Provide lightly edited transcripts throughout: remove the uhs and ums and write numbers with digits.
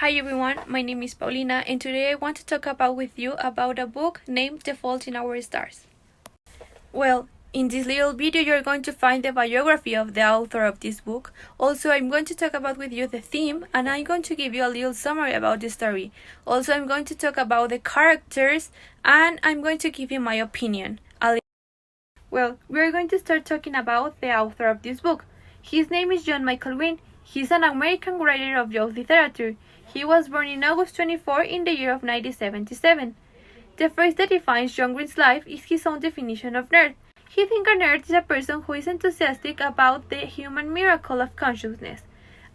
Hi everyone, my name is Paulina and today I want to talk with you about a book named The Fault in Our Stars. Well, in this little video you're going to find the biography of the author of this book. Also, I'm going to talk about with you the theme and I'm going to give you a little summary about the story. Also, I'm going to talk about the characters and I'm going to give you my opinion. Well, we're going to start talking about the author of this book. His name is John Michael Green. He's an American writer of youth literature. He was born in August 24 in the year of 1977. The phrase that defines John Green's life is his own definition of nerd. He thinks a nerd is a person who is enthusiastic about the human miracle of consciousness.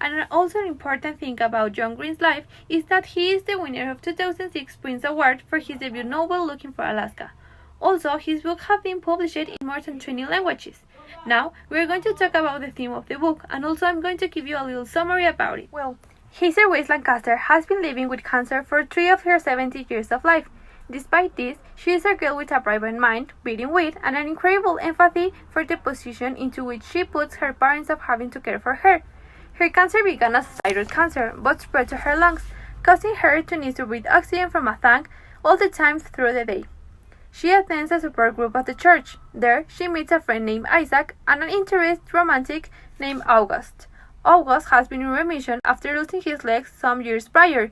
And also an important thing about John Green's life is that he is the winner of 2006 Prince Award for his debut novel Looking for Alaska. Also, his books have been published in more than 20 languages. Now, we're going to talk about the theme of the book, and also I'm going to give you a little summary about it. Well, Hazel Grace Lancaster has been living with cancer for 3 of her 70 years of life. Despite this, she is a girl with a vibrant mind, beating wit, and an incredible empathy for the position into which she puts her parents of having to care for her. Her cancer began as a thyroid cancer, but spread to her lungs, causing her to need to breathe oxygen from a tank all the time through the day. She attends a support group at the church. There, she meets a friend named Isaac and an interested romantic named August. August has been in remission after losing his legs some years prior.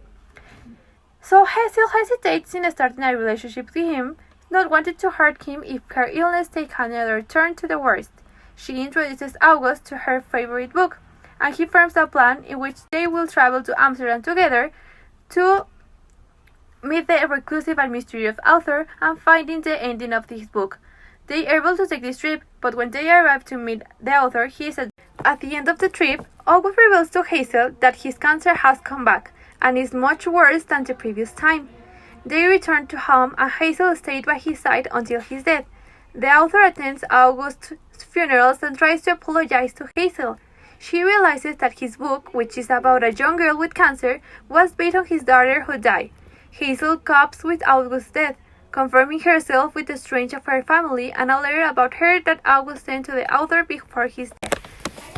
So Hazel hesitates in starting a relationship with him, not wanting to hurt him if her illness takes another turn to the worst. She introduces August to her favorite book, and he forms a plan in which they will travel to Amsterdam together to meet the reclusive and mysterious author and finding the ending of his book. They are able to take this trip, but when they arrive to meet the author, he is at the end of the trip. August reveals to Hazel that his cancer has come back and is much worse than the previous time. They return to home and Hazel stayed by his side until his death. The author attends August's funerals and tries to apologize to Hazel. She realizes that his book, which is about a young girl with cancer, was based on his daughter who died. Hazel copes with August's death, confirming herself with the strength of her family and a letter about her that August sent to the author before his death.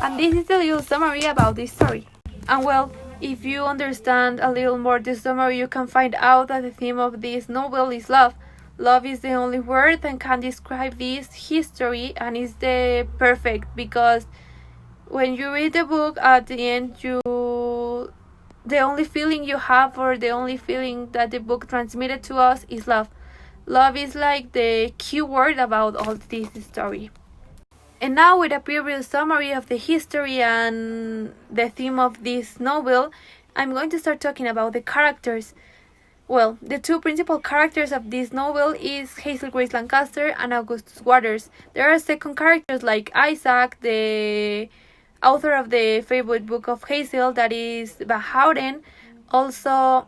And this is a little summary about this story. And well, if you understand a little more this summary, you can find out that the theme of this novel is love. Love is the only word that can describe this history and is the perfect, because when you read the book at the end, the only feeling you have, or the only feeling that the book transmitted to us, is love. Love is like the key word about all this story. And now, with a previous summary of the history and the theme of this novel, I'm going to start talking about the characters. Well, the two principal characters of this novel is Hazel Grace Lancaster and Augustus Waters. There are second characters like Isaac, the author of the favorite book of Hazel, that is Van Houten. Also,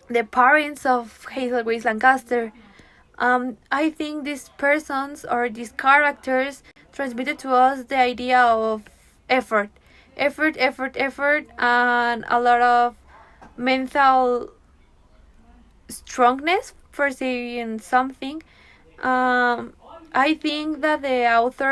the parents of Hazel Grace Lancaster. I think these persons or these characters transmitted to us the idea of effort, and a lot of mental strongness for saying something. I think that the author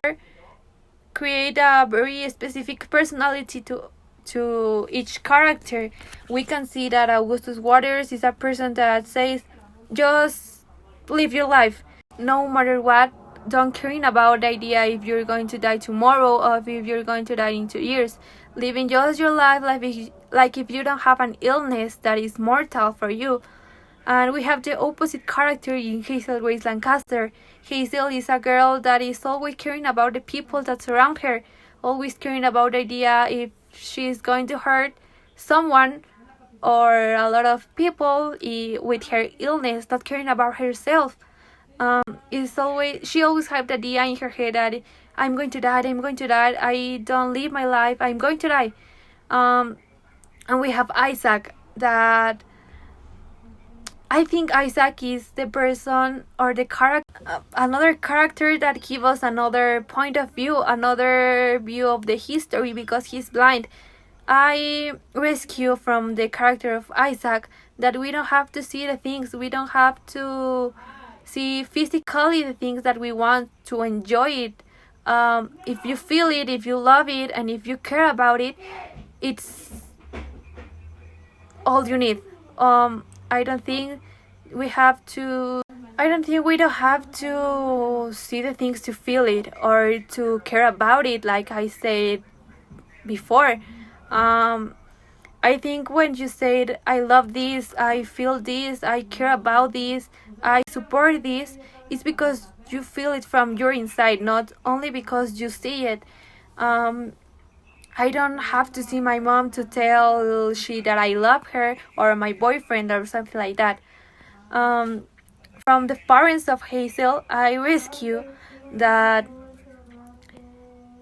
create a very specific personality to each character. We can see that Augustus Waters is a person that says, just live your life, no matter what. Don't caring about the idea if you're going to die tomorrow or if you're going to die in 2 years. Living just your life like if you don't have an illness that is mortal for you. And we have the opposite character in Hazel Grace Lancaster. Hazel is a girl that is always caring about the people that surround her, always caring about the idea if she's going to hurt someone or a lot of people with her illness, not caring about herself. She always have the idea in her head that I'm going to die, I don't live my life, I'm going to die. And we have Isaac, that I think Isaac is the person or the another character that gives us another point of view, another view of the history, because he's blind. I rescue from the character of Isaac that we don't have to see the things, we don't have to see physically the things that we want to enjoy it. If you feel it, if you love it, and if you care about it, it's all you need. I don't think we have to. I don't think we don't have to see the things to feel it or to care about it, like I said before. Um, I think when you said, I love this, I feel this, I care about this, I support this, it's because you feel it from your inside, not only because you see it. Um, I don't have to see my mom to tell she that I love her, or my boyfriend or something like that. Um, from the parents of Hazel, I rescue that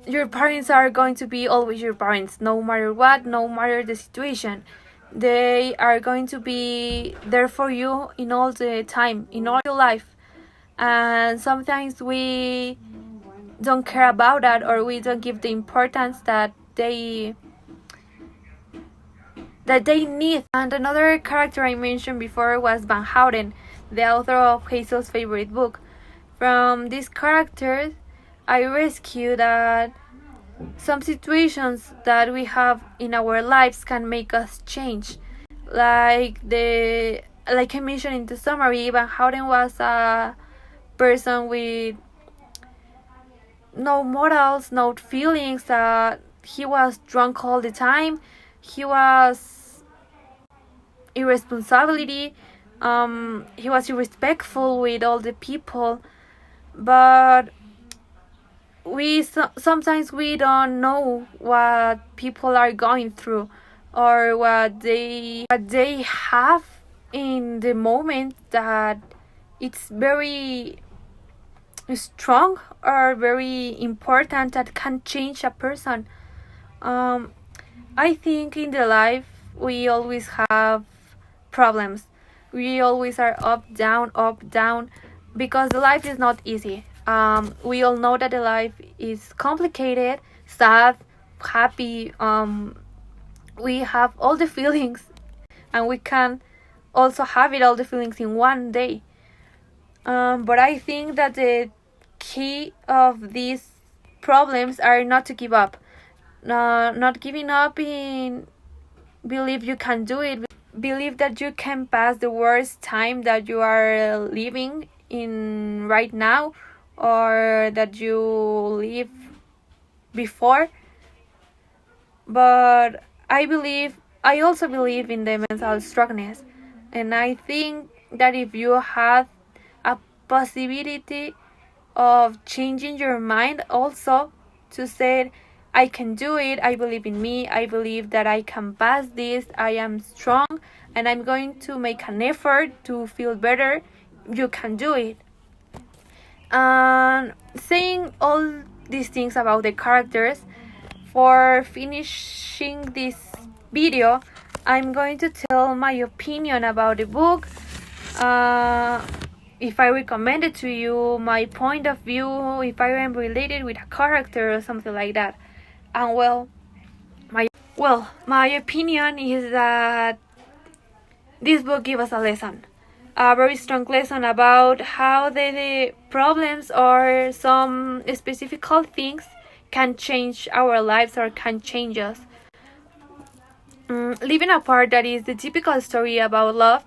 your parents are going to be always your parents, no matter what, no matter the situation. They are going to be there for you in all the time, in all your life. And sometimes we don't care about that, or we don't give the importance that they need. And another character I mentioned before was Van Houten, the author of Hazel's favorite book. From this character, I rescue that some situations that we have in our lives can make us change. Like I mentioned in the summary, Van Houten was a person with no morals, no feelings. He was drunk all the time. He was irresponsibility. He was irrespectful with all the people. But sometimes we don't know what people are going through, or what they have in the moment, that it's very strong or very important, that can change a person. um, I think in the life we always have problems. We always are up down, because the life is not easy. We all know that the life is complicated, sad, happy. We have all the feelings, and we can also have it all the feelings in one day. But I think that the key of these problems are not to give up. Not giving up in believe you can do it. Believe that you can pass the worst time that you are living in right now, or that you live before. But I also believe in the mental strongness, and I think that if you have a possibility of changing your mind, also to say, I can do it, I believe in me, I believe that I can pass this, I am strong, and I'm going to make an effort to feel better, you can do it. And saying all these things about the characters, for finishing this video, I'm going to tell my opinion about the book. If I recommend it to you, my point of view, if I am related with a character or something like that. And my opinion is that this book gives us a lesson, a very strong lesson about how the problems or some specific things can change our lives or can change us. Leaving apart that is the typical story about love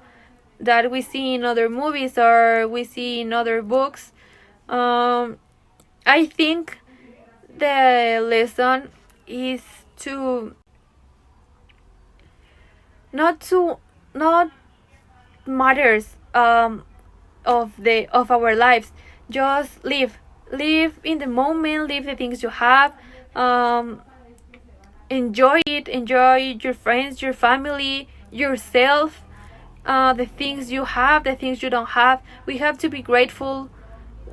that we see in other movies or we see in other books, I think the lesson is to not matters of our lives. Just live in the moment, live the things you have, enjoy it, enjoy your friends, your family, yourself, the things you have, the things you don't have. We have to be grateful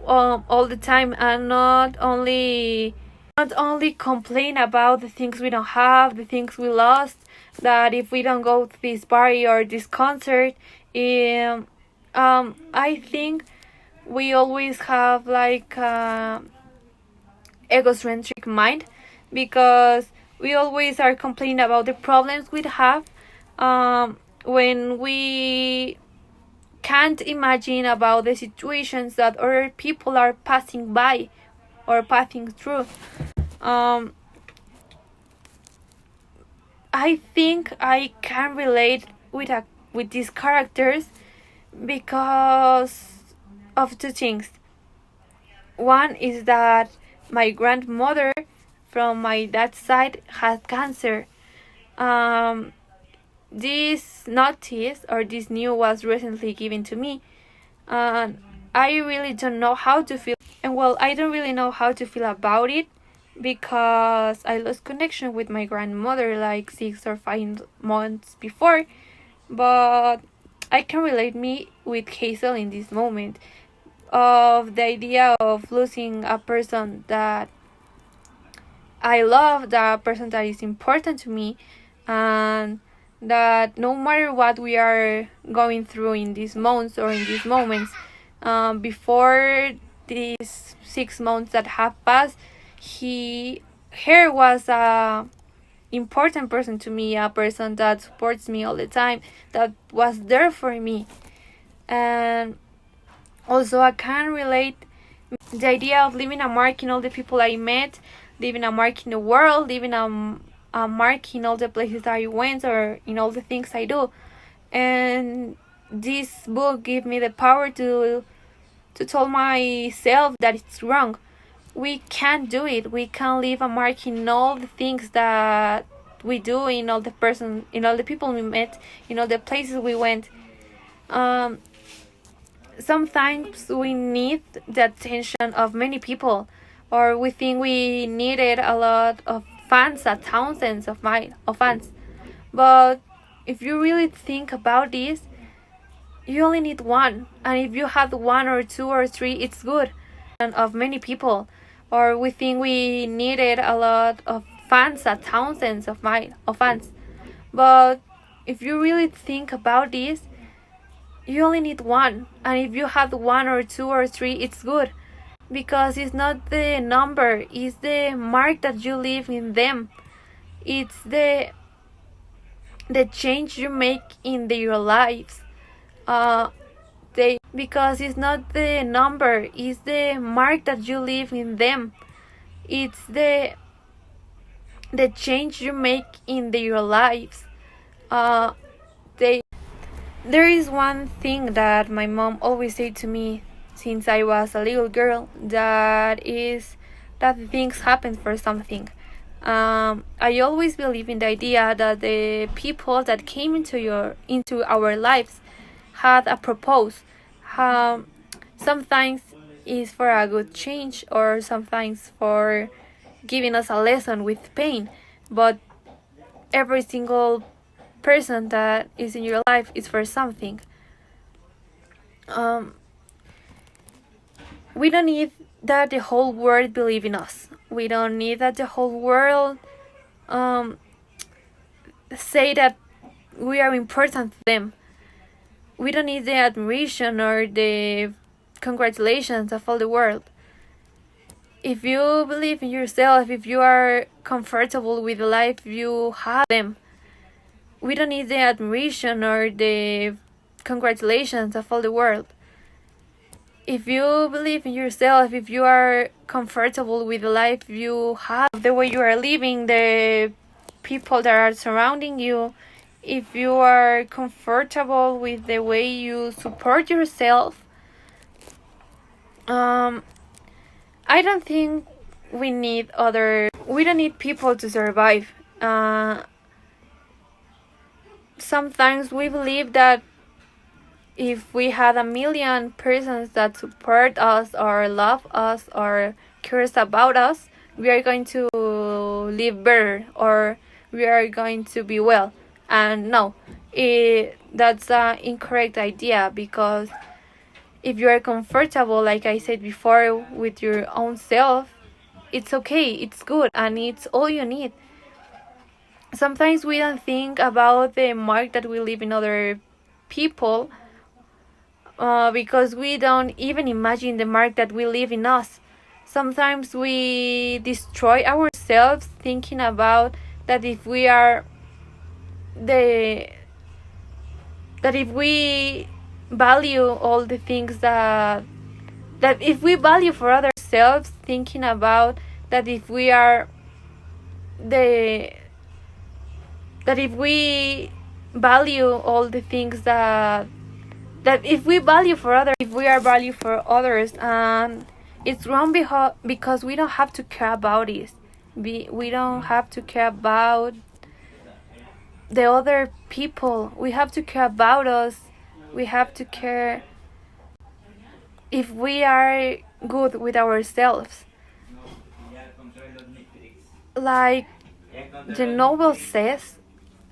all the time, and not only complain about the things we don't have, the things we lost, that if we don't go to this party or this concert. I think we always have like egocentric mind, because we always are complaining about the problems we have, when we can't imagine about the situations that other people are passing by or passing through. I think I can relate with these characters because of two things. One is that my grandmother from my dad's side had cancer. This notice or this news was recently given to me, and I really don't know how to feel. And well, I don't really know how to feel about it because I lost connection with my grandmother like 6 or 5 months before. But I can relate me with Hazel in this moment of the idea of losing a person that I love, the person that is important to me, and that no matter what we are going through in these months or in these moments, before these 6 months that have passed, her was a important person to me, a person that supports me all the time, that was there for me. And also I can relate the idea of leaving a mark in all the people I met, leaving a mark in the world, leaving a mark in all the places that I went or in all the things I do. And this book gave me the power to tell myself that it's wrong. We can't do it. We can't leave a mark in all the things that we do, in all the people we met, in all the places we went. Sometimes we need the attention of many people, or we think we needed a lot of fans, thousands of fans. But if you really think about this, you only need one, and if you have one or two or three, it's good. Of many people, or we think we needed a lot of fans, thousands of fans. But if you really think about this, you only need one, and if you have one or two or three, it's good, because it's not the number, it's the mark that you leave in them. It's the change you make in their lives. Because it's not the number, it's the mark that you leave in them. It's the change you make in their lives. There is one thing that my mom always said to me since I was a little girl, that is that things happen for something. I always believe in the idea that the people that came into our lives had a purpose. Sometimes is for a good change, or sometimes for giving us a lesson with pain. But every single person that is in your life is for something. We don't need that the whole world believe in us. We don't need that the whole world say that we are important to them. We don't need the admiration or the congratulations of all the world. If you believe in yourself, if you are comfortable with the life you have them, we don't need the admiration or the congratulations of all the world. If you believe in yourself, if you are comfortable with the life you have, the way you are living, the people that are surrounding you, if you are comfortable with the way you support yourself, I don't think we don't need people to survive. Sometimes we believe that if we had 1,000,000 persons that support us or love us or cares about us, we are going to live better, or we are going to be well. And no, that's an incorrect idea, because if you are comfortable, like I said before, with your own self, it's okay, it's good, and it's all you need. Sometimes we don't think about the mark that we leave in other people, because we don't even imagine the mark that we leave in us. Sometimes we destroy ourselves thinking about that if we value all the things that if we value for ourselves, thinking about that if we value all the things that if we value for others, if we are value for others, and it's wrong because we don't have to care about it. We don't have to care about the other people. We have to care about us. We have to care if we are good with ourselves. Like the novel says,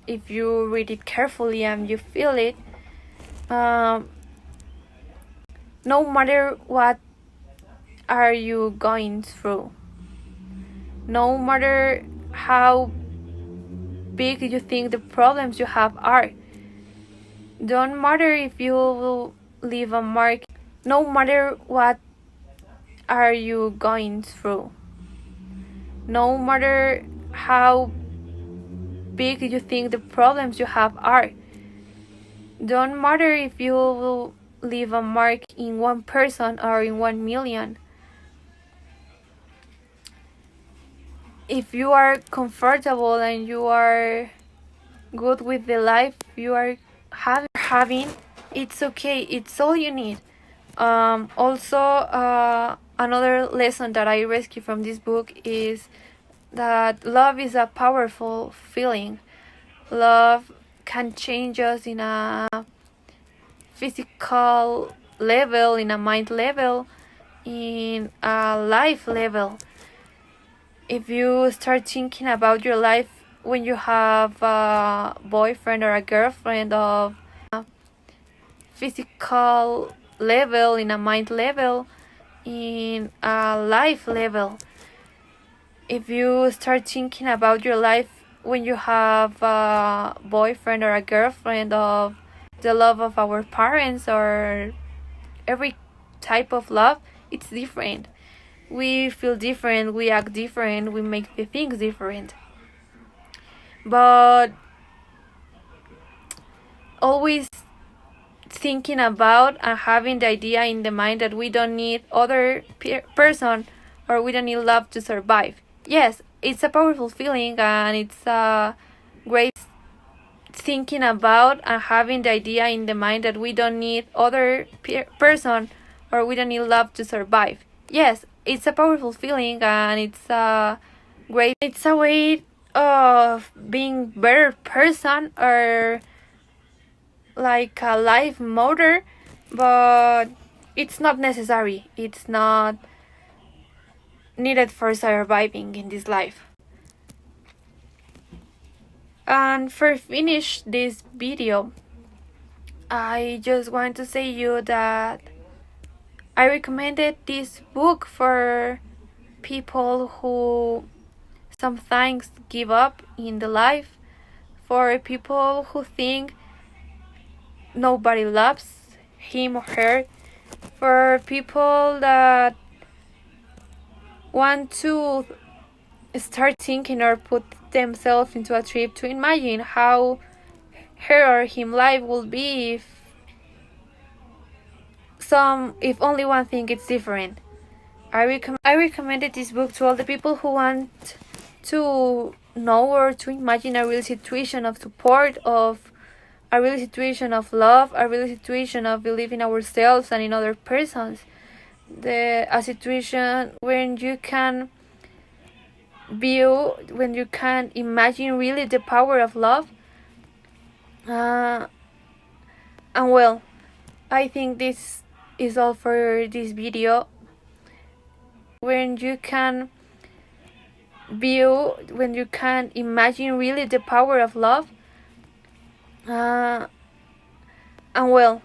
if you read it carefully and you feel it, no matter what are you going through, no matter how big you think the problems you have are, don't matter if you will leave a mark, no matter what are you going through, no matter how big you think the problems you have are, don't matter if you will leave a mark in one person or in 1 million. If you are comfortable and you are good with the life you are having, it's okay. It's all you need. Also, another lesson that I rescue from this book is that love is a powerful feeling. Love can change us in a physical level, in a mind level, in a life level. If you start thinking about your life when you have a boyfriend or a girlfriend of a physical level, in a mind level, in a life level. If you start thinking about your life when you have a boyfriend or a girlfriend of the love of our parents or every type of love, it's different. We feel different, we act different, we make the things different. But always thinking about and having the idea in the mind that we don't need other person or we don't need love to survive. Yes, it's a powerful feeling and it's a great thinking about and having the idea in the mind that we don't need other person or we don't need love to survive. Yes, it's a powerful feeling and it's a way of being better person or like a life motor, but it's not necessary. It's not needed for surviving in this life. And for finish this video, I just want to say you that I recommended this book for people who sometimes give up in the life, for people who think nobody loves him or her, for people that want to start thinking or put themselves into a trip to imagine how her or him life will be if only one thing is different. I recommended this book to all the people who want to know or to imagine a real situation of support, of a real situation of love, a real situation of believing ourselves and in other persons. A situation when you can view, when you can imagine really the power of love. And well, I think this is all for this video. When you can view, when you can imagine really the power of love. And well,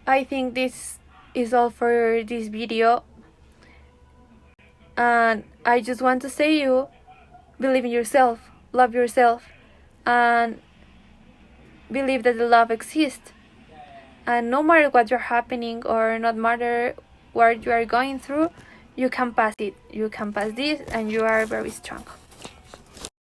I think this is all for this video. And I just want to say you, believe in yourself, love yourself, and believe that the love exists. And no matter what you're happening or no matter what you are going through, you can pass it. You can pass this and you are very strong.